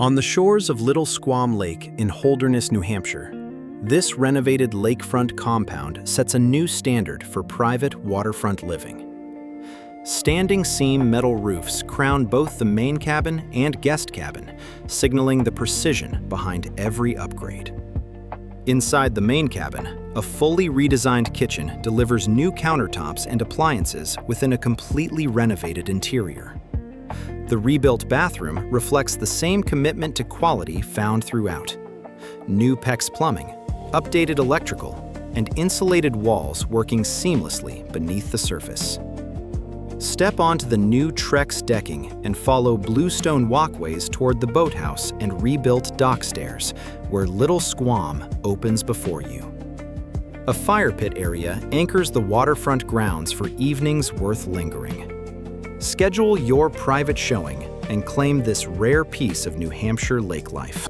On the shores of Little Squam Lake in Holderness, New Hampshire, this renovated lakefront compound sets a new standard for private waterfront living. Standing seam metal roofs crown both the main cabin and guest cabin, signaling the precision behind every upgrade. Inside the main cabin, a fully redesigned kitchen delivers new countertops and appliances within a completely renovated interior. The rebuilt bathroom reflects the same commitment to quality found throughout. New PEXplumbing, updated electrical, and insulated walls working seamlessly beneath the surface. Step onto the new Trex decking and follow bluestone walkways toward the boathouse and rebuilt dock stairs, where Little Squam opens before you. A fire pit area anchors the waterfront grounds for evenings worth lingering. Schedule your private showing and claim this rare piece of New Hampshire lake life.